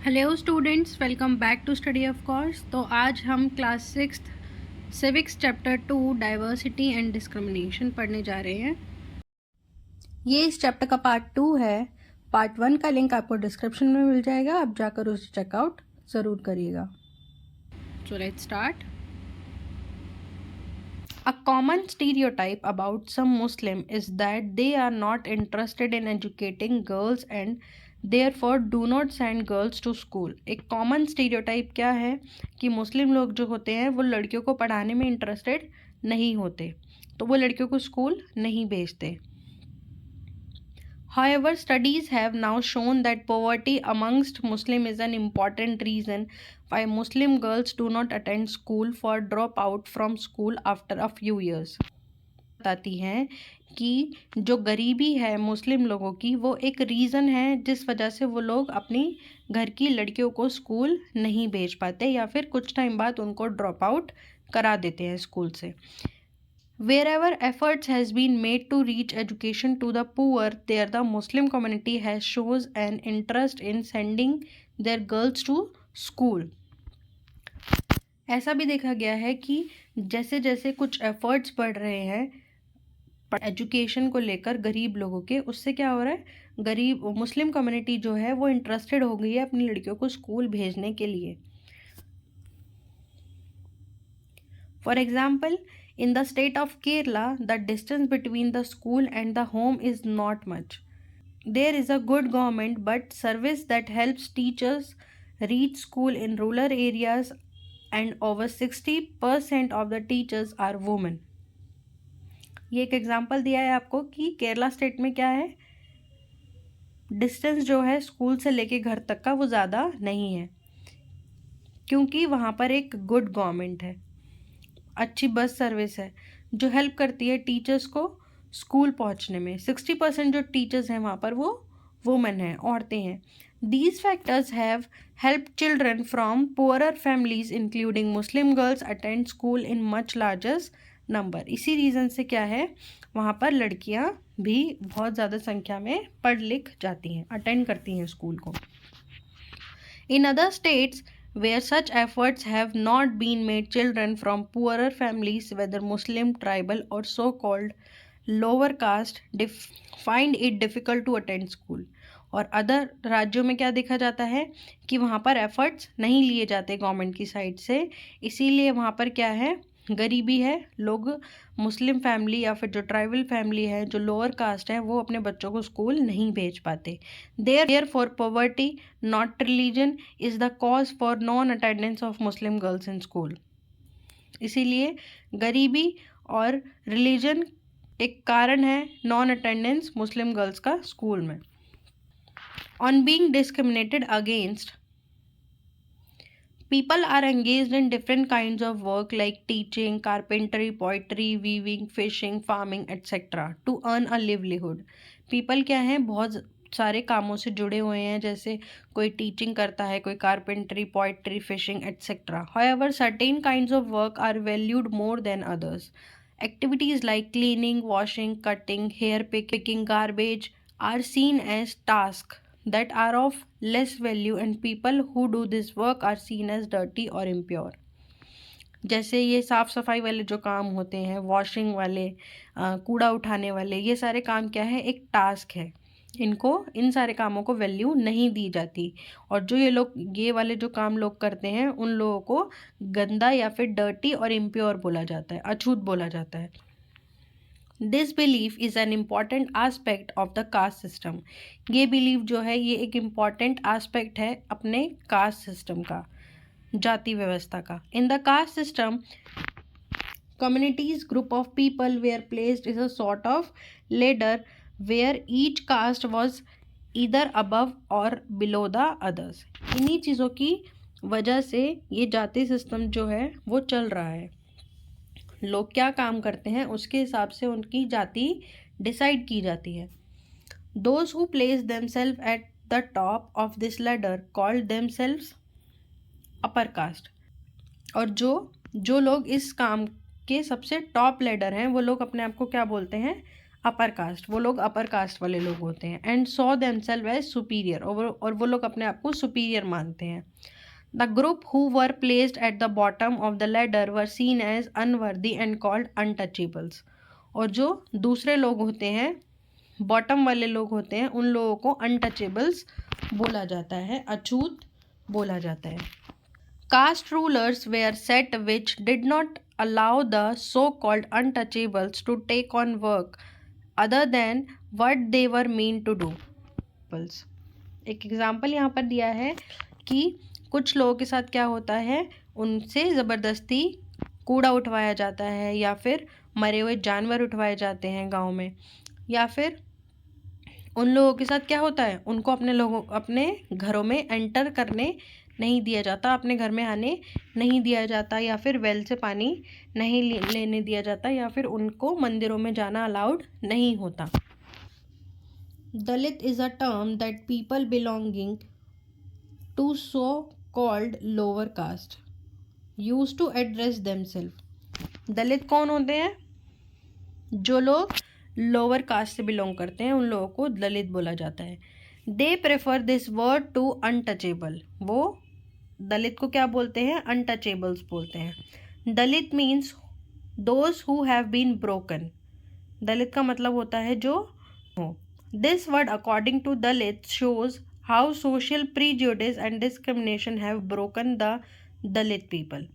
Hello students, welcome back to study of course. तो आज हम class 6 civics chapter 2 diversity and discrimination पढ़ने जा रहे हैं। ये इस चैप्टर का पार्ट 2 है। पार्ट 1 का लिंक आपको डिस्क्रिप्शन में मिल जाएगा, आप जाकर उसे चेकआउट ज़रूर करिएगा। So let's start. A common stereotype about some Muslim is that they are not interested in educating girls and therefore do not send girls to school. एक कॉमन स्टीरियोटाइप क्या है कि मुस्लिम लोग जो होते हैं वो लड़कियों को पढ़ाने में इंटरेस्टेड नहीं होते, तो वो लड़कियों को स्कूल नहीं भेजते। However, studies have now shown that poverty amongst Muslims is an important reason why Muslim girls do not attend school for drop out from school after a few years. बताती हैं कि जो गरीबी है मुस्लिम लोगों की वो एक रीज़न है जिस वजह से वो लोग अपनी घर की लड़कियों को स्कूल नहीं भेज पाते या फिर कुछ टाइम बाद उनको ड्रॉप आउट करा देते हैं स्कूल से। Wherever efforts has been made to reach education to the poor, there the Muslim community has shows an interest in sending their girls to school. ऐसा भी देखा गया है कि जैसे जैसे कुछ एफर्ट्स बढ़ रहे हैं एजुकेशन को लेकर गरीब लोगों के, उससे क्या हो रहा है, गरीब मुस्लिम कम्युनिटी जो है वो इंटरेस्टेड हो गई है अपनी लड़कियों को स्कूल भेजने के लिए। For example, in the state of Kerala, the distance between the school and the home is not much. There is a good government but service that helps teachers reach school in rural areas and over 60% of the teachers are women. ये एक example दिया है आपको कि Kerala state में क्या है, distance जो है स्कूल से लेके घर तक का वो ज़्यादा नहीं है क्योंकि वहाँ पर एक गुड गवर्नमेंट है, अच्छी बस सर्विस है जो हेल्प करती है टीचर्स को स्कूल पहुंचने में। 60% जो टीचर्स हैं वहाँ पर वो वुमेन हैं, औरतें हैं। These factors have help children from poorer families including Muslim girls attend school in much larger number. इसी रीज़न से क्या है, वहाँ पर लड़कियाँ भी बहुत ज़्यादा संख्या में पढ़ लिख जाती हैं, अटेंड करती हैं स्कूल को। In other states where such efforts have not been made, children from poorer families, whether Muslim, tribal or so-called lower caste, find it difficult to attend school. और अदर राज्यों में क्या देखा जाता है कि वहाँ पर एफर्ट्स नहीं लिए जाते गवर्नमेंट की साइड से, इसीलिए वहाँ पर क्या है, गरीबी है, लोग मुस्लिम फैमिली या फिर जो ट्राइबल फैमिली है, जो लोअर कास्ट है, वो अपने बच्चों को स्कूल नहीं भेज पाते। There for poverty not religion is the cause for non attendance of Muslim girls in school. इसीलिए गरीबी और रिलीजन एक कारण है नॉन अटेंडेंस मुस्लिम गर्ल्स का स्कूल में। On being discriminated against, people are engaged in different kinds of work like teaching, carpentry, poetry, weaving, fishing, farming, etc. to earn a livelihood. People क्या हैं, बहुत सारे कामों से जुड़े हुए हैं, जैसे कोई टीचिंग करता है, कोई carpentry, poetry, fishing etcetera. However, certain kinds of work are valued more than others. Activities like cleaning, washing, cutting, hair picking, garbage are seen as tasks that are of less value and people who do this work are seen as dirty or impure. जैसे ये साफ़ सफाई वाले जो काम होते हैं, washing वाले, कूड़ा उठाने वाले, ये सारे काम क्या है, एक टास्क है, इनको इन सारे कामों को वैल्यू नहीं दी जाती। और जो ये वाले जो काम लोग करते हैं उन लोगों को गंदा या फिर डर्टी और इम्प्योर बोला जाता है, अछूत बोला जाता है। This belief is an important aspect of the caste system. ये बिलीफ जो है ये एक इम्पॉर्टेंट आस्पेक्ट है अपने कास्ट सिस्टम का, जाति व्यवस्था का। In the caste system, communities group of people were placed as a sort of ladder where each caste was either above or below the others. इन्हीं चीज़ों की वजह से ये जाति सिस्टम जो है वो चल रहा है। लोग क्या काम करते हैं उसके हिसाब से उनकी जाति डिसाइड की जाती है। Those who place themselves at the top of this ladder called themselves upper caste. और जो लोग इस काम के सबसे टॉप लेडर हैं वो लोग अपने आप को क्या बोलते हैं, अपर कास्ट, वो लोग अपर कास्ट वाले लोग होते हैं। And saw themselves as superior, और वो लोग अपने आप को सुपीरियर मानते हैं। The group who were placed at the bottom of the ladder were seen as unworthy and called untouchables. और जो दूसरे लोग होते हैं, बॉटम वाले लोग होते हैं, उन लोगों को अनटचेबल्स बोला जाता है, अछूत बोला जाता है। Caste rulers were set which did not allow the so-called untouchables to take on work other than what they were meant to do. एक एग्जाम्पल यहाँ पर दिया है कि कुछ लोगों के साथ क्या होता है, उनसे ज़बरदस्ती कूड़ा उठवाया जाता है, या फिर मरे हुए जानवर उठवाए जाते हैं गांव में, या फिर उन लोगों के साथ क्या होता है, उनको अपने घरों में एंटर करने नहीं दिया जाता, अपने घर में आने नहीं दिया जाता, या फिर वेल से पानी नहीं लेने दिया जाता, या फिर उनको मंदिरों में जाना अलाउड नहीं होता। Dalit is a term that people belonging to so called lower caste use to address themselves. Dalit कौन होते हैं? जो लोग लोअर कास्ट से बिलोंग करते हैं, उन लोगों को दलित बोला जाता है। They prefer this word to untouchable, वो दलित को क्या बोलते हैं? अनटचेबल्स बोलते हैं। Dalit means those who have been broken, Dalit का मतलब होता है जो हो। This word according to Dalit shows how social prejudice and discrimination have broken the Dalit people.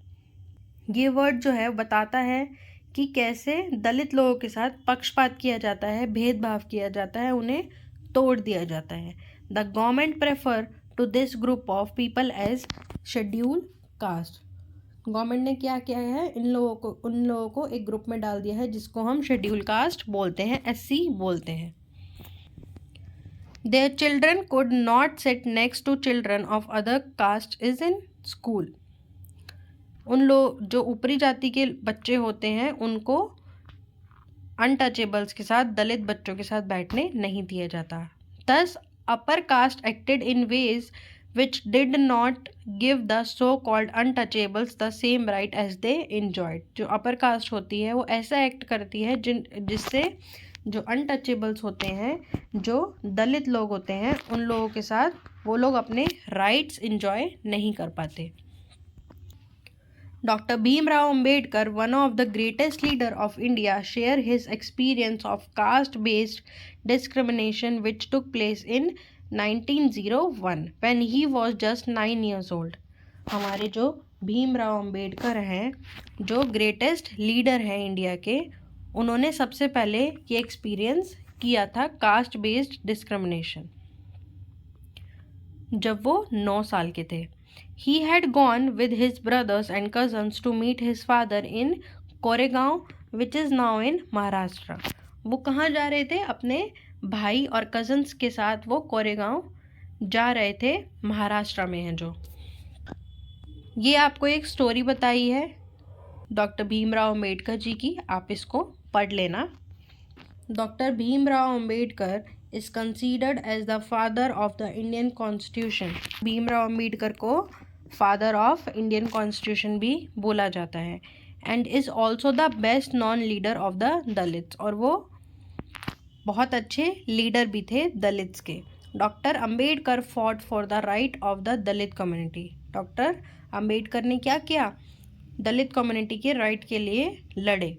ये वर्ड जो है बताता है कि कैसे दलित लोगों के साथ पक्षपात किया जाता है, भेदभाव किया जाता है, उन्हें तोड़ दिया जाता है। The government prefer to this group of people as schedule caste. Government ने क्या किया है, उन लोगों को एक ग्रुप में डाल दिया है जिसको हम शेड्यूल कास्ट बोलते हैं, एससी बोलते हैं। Their children could not sit next to children of other caste is in school. उन लोग जो ऊपरी जाति के बच्चे होते हैं, उनको अनटचेबल्स के साथ, दलित बच्चों के साथ बैठने नहीं दिया जाता। Thus, upper caste acted in ways which did not give the so-called untouchables the same right as they enjoyed. जो अपर कास्ट होती है वो ऐसा एक्ट करती है जिससे जो अनटचेबल्स होते हैं, जो दलित लोग होते हैं, उन लोगों के साथ वो लोग अपने राइट्स इंजॉय नहीं कर पाते। Dr. Bhimrao Ambedkar, one of the greatest leaders of India, shared his experience of caste-based discrimination which took place in 1901 when he was just 9 years old. हमारे जो भीमराव अंबेडकर हैं, जो ग्रेटेस्ट लीडर हैं इंडिया के, उन्होंने सबसे पहले ये एक्सपीरियंस किया था कास्ट बेस्ड डिस्क्रिमिनेशन जब वो 9 साल के थे। He had gone with his brothers and cousins to meet his father in Koregaon, which is now in Maharashtra. वो कहाँ जा रहे थे? अपने भाई और कजन्स के साथ वो कोरेगांव जा रहे थे, महाराष्ट्र में है जो। ये आपको एक स्टोरी बताई है डॉक्टर भीमराव अम्बेडकर जी की, आप इसको पढ़ लेना। Doctor Bhimrao Ambedkar is considered as the father of the Indian constitution. Bhimrao Ambedkar को फादर ऑफ इंडियन कॉन्स्टिट्यूशन भी बोला जाता है। And is also the best known leader of the Dalits, और वो बहुत अच्छे लीडर भी थे दलित्स के। Doctor Ambedkar fought for the right of the Dalit community. Doctor Ambedkar ने क्या किया? दलित कम्युनिटी के राइट के लिए लड़े।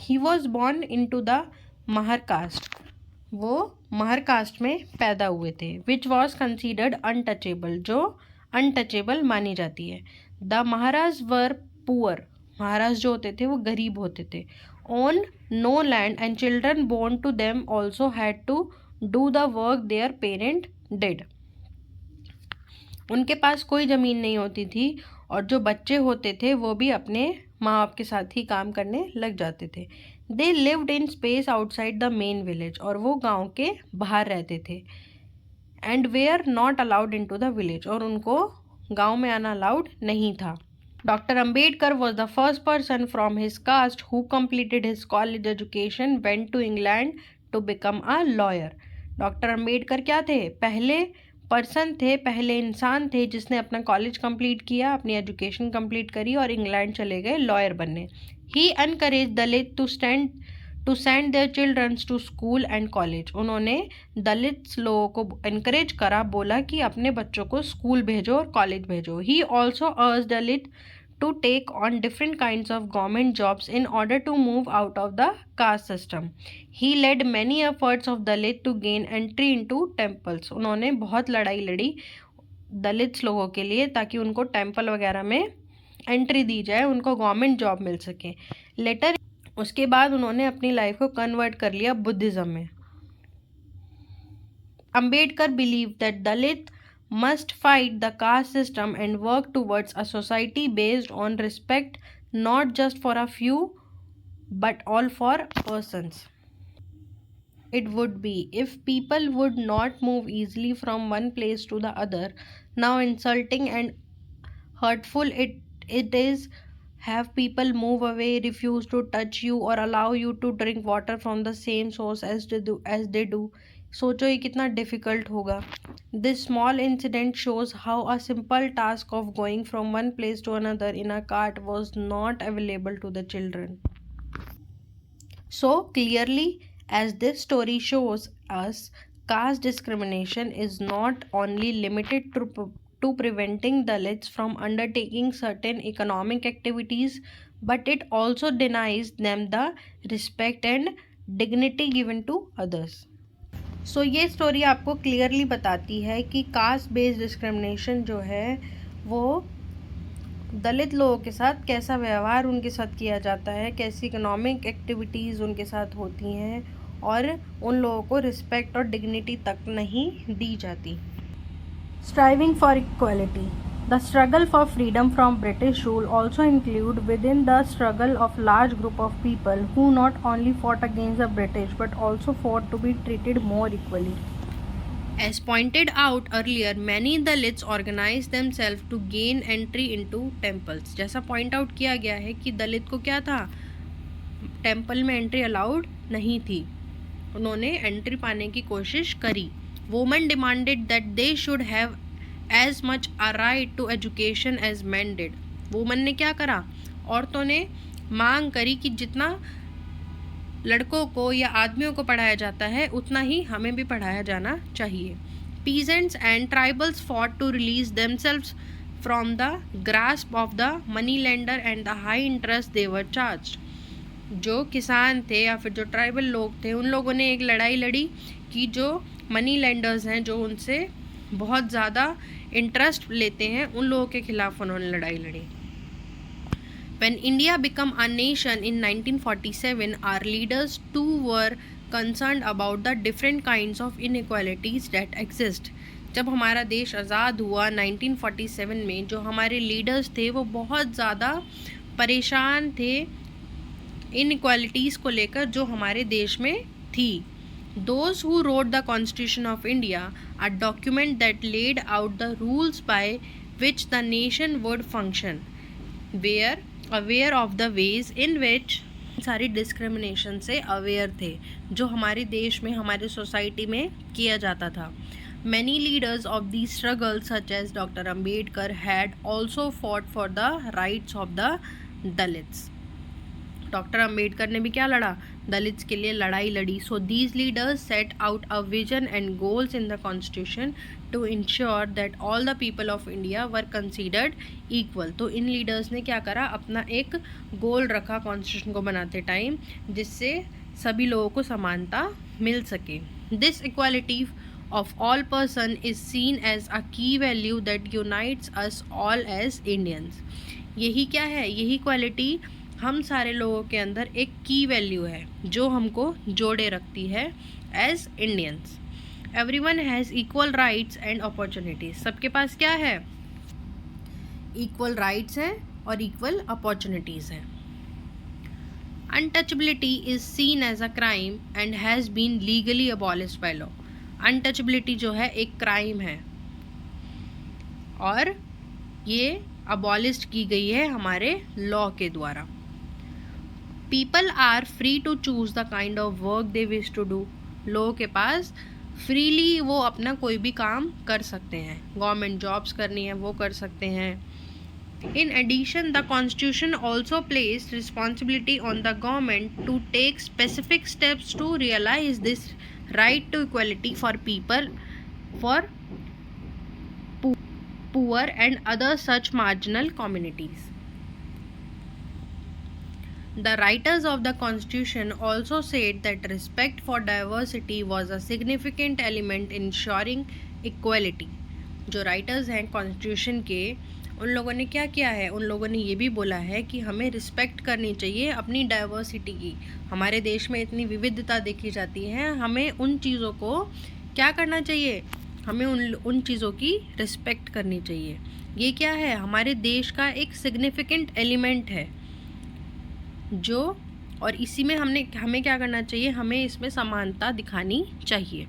He was born in to the Mahar caste, वो महर कास्ट में पैदा हुए थे। विच वॉज कंसीडर्ड अनटचेबल, जो अनटचेबल मानी जाती है। द महाराज वर पुअर, महाराज जो होते थे वो गरीब होते थे। Own no land and children born to them also had to do the work their parent did. उनके पास कोई ज़मीन नहीं होती थी, और जो बच्चे होते थे वो भी अपने माँ बाप के साथ ही काम करने लग जाते थे। They lived in space outside the main village, और वो गांव के बाहर रहते थे। And were not allowed in to the village, और उनको गांव में आना अलाउड नहीं था। Doctor Ambedkar was the first person from his caste who completed his college education, went to England to become a lawyer. Doctor Ambedkar क्या थे? पहले पर्सन थे, पहले इंसान थे जिसने अपना कॉलेज कंप्लीट किया, अपनी एजुकेशन कंप्लीट करी और इंग्लैंड चले गए लॉयर बनने। He encourage Dalit to send their childrens to school and college. उन्होंने दलित लोगों को इनकरेज करा, बोला कि अपने बच्चों को स्कूल भेजो और कॉलेज भेजो। ही ऑल्सो अर्ज दलित to take on different kinds of government jobs in order to move out of the caste system. He led many efforts of Dalit to gain entry into temples. उन्होंने बहुत लड़ाई लड़ी दलित लोगों के लिए ताकि उनको टेम्पल वगैरह में एंट्री दी जाए, उनको गवर्नमेंट जॉब मिल सके। लेटर उसके बाद उन्होंने अपनी लाइफ को कन्वर्ट कर लिया बुद्धिज्म में। Ambedkar believe that Dalit must fight the caste system and work towards a society based on respect, not just for a few but all for persons. It would be if people would not move easily from one place to the other. Now insulting and hurtful it is have people move away, refuse to touch you or allow you to drink water from the same source as they do. सोचो ये कितना difficult होगा। This small incident shows how a simple task of going from one place to another in a cart was not available to the children. So clearly as this story shows us, caste discrimination is not only limited to preventing Dalits from undertaking certain economic activities, but it also denies them the respect and dignity given to others. सो ये story आपको clearly बताती है कि caste based discrimination जो है वो दलित लोगों के साथ कैसा व्यवहार उनके साथ किया जाता है, कैसी इकोनॉमिक एक्टिविटीज़ उनके साथ होती हैं और उन लोगों को रिस्पेक्ट और डिग्निटी तक नहीं दी जाती। Striving for equality. The struggle for freedom from British rule also include within the struggle of large group of people who not only fought against the British but also fought to be treated more equally. As pointed out earlier, many Dalits organized themselves to gain entry into temples. जैसा point out किया गया है कि दलित को क्या था, temple में entry allowed नहीं थी, उन्होंने एंट्री पाने की कोशिश करी। Women demanded that they should have as much a right to education as men did. Woman ने क्या करा, औरतों ने मांग करी कि जितना लड़कों को या आदमियों को पढ़ाया जाता है उतना ही हमें भी पढ़ाया जाना चाहिए। Peasants and tribals fought to release themselves from the grasp of the money lender and the high interest they were charged. जो किसान थे या फिर जो ट्राइबल लोग थे उन लोगों ने एक लड़ाई लड़ी कि जो मनी लेंडर्स हैं, जो उनसे बहुत ज़्यादा इंटरेस्ट लेते हैं, उन लोगों के खिलाफ उन्होंने लड़ाई लड़ी। When India became a nation in 1947, our leaders too were concerned about the different kinds of inequalities that exist. जब हमारा देश आज़ाद हुआ 1947 में, जो हमारे लीडर्स थे वो बहुत ज़्यादा परेशान थे इनइक्वालिटीज़ को लेकर जो हमारे देश में थी। Those who wrote the Constitution of India, a document that laid out the rules by which the nation would function, were aware of the ways in which सारी डिस्क्रिमिनेशन से अवेयर थे जो हमारे देश में, हमारे सोसाइटी में किया जाता था। Many leaders of these struggles such as Dr. Ambedkar had also fought for the rights of the Dalits. Doctor Ambedkar ने भी क्या लड़ा, दलित्स के लिए लड़ाई लड़ी। So these leaders set out a vision and goals in the constitution to ensure that all the people of India were considered equal. तो इन लीडर्स ने क्या करा, अपना एक गोल रखा कॉन्स्टिट्यूशन को बनाते टाइम जिससे सभी लोगों को समानता मिल सके। This equality of all person is seen as a key value that unites us all as Indians. यही क्या है, यही क्वालिटी हम सारे लोगों के अंदर एक की वैल्यू है जो हमको जोड़े रखती है as Indians. Everyone has equal rights and opportunities. सबके पास क्या है, इक्वल राइट्स हैं और इक्वल अपॉर्चुनिटीज़ हैं। Untouchability is seen as a crime and has been legally abolished by law. Untouchability जो है एक क्राइम है और ये अबॉलिश्ड की गई है हमारे लॉ के द्वारा। People are free to choose the kind of work they wish to do. लोगों के पास फ्रीली वो अपना कोई भी काम कर सकते हैं, गवर्नमेंट जॉब्स करनी है वो कर सकते हैं, In addition, the Constitution also placed responsibility on the government to take specific steps to realize this right to equality for people, for poor and other such marginal communities. The writers of the Constitution also said that respect for diversity was a significant element in ensuring equality. जो writers हैं constitution के, उन लोगों ने क्या किया है, उन लोगों ने ये भी बोला है कि हमें रिस्पेक्ट करनी चाहिए अपनी डाइवर्सिटी की. हमारे देश में इतनी विविधता देखी जाती है, हमें उन चीज़ों को क्या करना चाहिए, हमें उन चीज़ों की रिस्पेक्ट करनी चाहिए. ये क्या है, हमारे देश का एक सिग्निफिकेंट एलिमेंट है जो, और इसी में हमें क्या करना चाहिए, हमें इसमें समानता दिखानी चाहिए.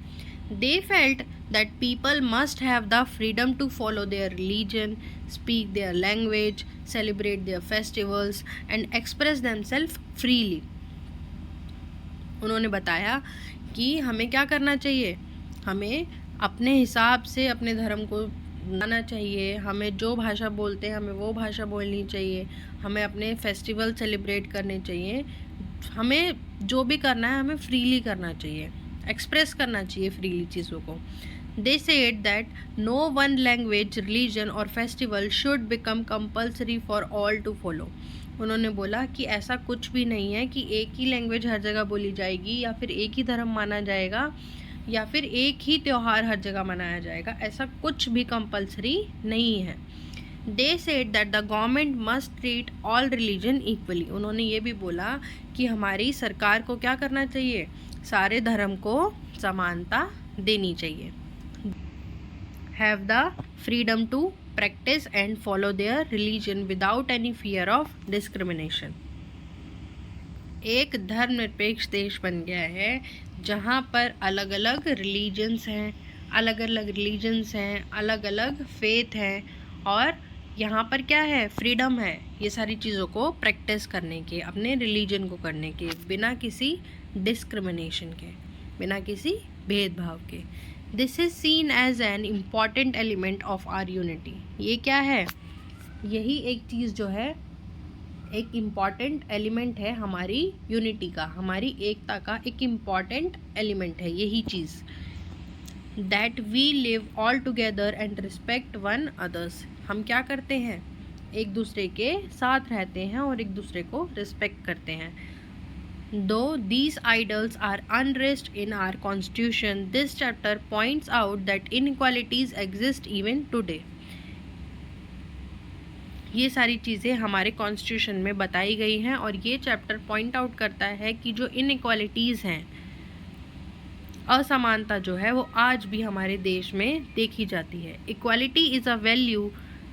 They felt that people must have the freedom to follow their religion, speak their language, celebrate their festivals and express themselves freely. उन्होंने बताया कि हमें क्या करना चाहिए, हमें अपने हिसाब से अपने धर्म को मानना चाहिए, हमें जो भाषा बोलते हैं हमें वो भाषा बोलनी चाहिए, हमें अपने फेस्टिवल सेलिब्रेट करने चाहिए, हमें जो भी करना है हमें फ्रीली करना चाहिए, एक्सप्रेस करना चाहिए फ्रीली चीज़ों को. They said that no one language, religion और festival should become compulsory for all to follow. उन्होंने बोला कि ऐसा कुछ भी नहीं है कि एक ही लैंग्वेज हर जगह बोली जाएगी या फिर एक ही धर्म माना जाएगा या फिर एक ही त्यौहार हर जगह मनाया जाएगा, ऐसा कुछ भी कंपल्सरी नहीं है. दे said that the government must treat all religion equally. उन्होंने ये भी बोला कि हमारी सरकार को क्या करना चाहिए, सारे धर्म को समानता देनी चाहिए. Have the freedom to practise and follow their religion without any fear of discrimination. एक धर्मनिरपेक्ष देश बन गया है जहाँ पर अलग अलग रिलीजन्स हैं, अलग अलग फेथ हैं और यहाँ पर क्या है, फ्रीडम है ये सारी चीज़ों को प्रैक्टिस करने के, अपने रिलीजन को करने के, बिना किसी डिस्क्रिमिनेशन के, बिना किसी भेदभाव के. This is seen as an important element of our unity. ये क्या है, यही एक चीज़ जो है एक इम्पॉर्टेंट एलिमेंट है हमारी यूनिटी का, हमारी एकता का एक इम्पॉर्टेंट एलिमेंट है यही चीज़. That we live all together and respect one others. हम क्या करते हैं, एक दूसरे के साथ रहते हैं और एक दूसरे को रिस्पेक्ट करते हैं. Though these ideals are unrest in our constitution, this chapter points out that inequalities exist even today. ये सारी चीज़ें हमारे कॉन्स्टिट्यूशन में बताई गई हैं और ये चैप्टर पॉइंट आउट करता है कि जो इनइक्वालिटीज़ हैं, असमानता जो है वो आज भी हमारे देश में देखी जाती है. Equality is a value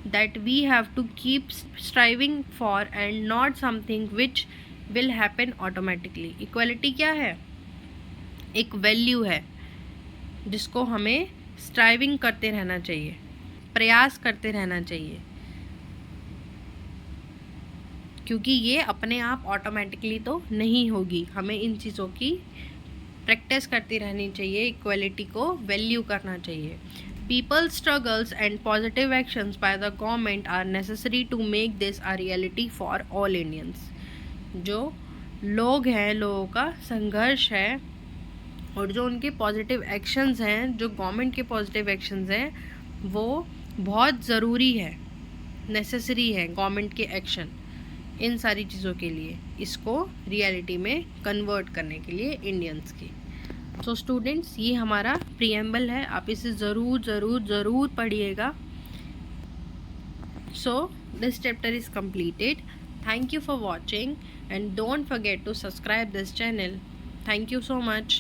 that we have to keep striving for and not something which will happen automatically. Equality क्या है, एक वैल्यू है जिसको हमें स्ट्राइविंग करते रहना चाहिए, प्रयास करते रहना चाहिए, क्योंकि ये अपने आप ऑटोमेटिकली तो नहीं होगी. हमें इन चीज़ों की प्रैक्टिस करती रहनी चाहिए, इक्वालिटी को वैल्यू करना चाहिए. People's struggles and positive actions by the government are necessary to make this a reality for all Indians. जो लोग हैं, लोगों का संघर्ष है और जो उनके पॉजिटिव एक्शंस हैं, जो गवर्नमेंट के पॉजिटिव एक्शंस हैं, वो बहुत ज़रूरी है, नेसेसरी है गवर्नमेंट के एक्शन इन सारी चीज़ों के लिए, इसको रियलिटी में कन्वर्ट करने के लिए इंडियंस की. सो स्टूडेंट्स, ये हमारा प्रीएम्बल है, आप इसे ज़रूर पढ़िएगा. So this chapter is completed. Thank you for watching and don't forget to subscribe this channel. Thank you so much.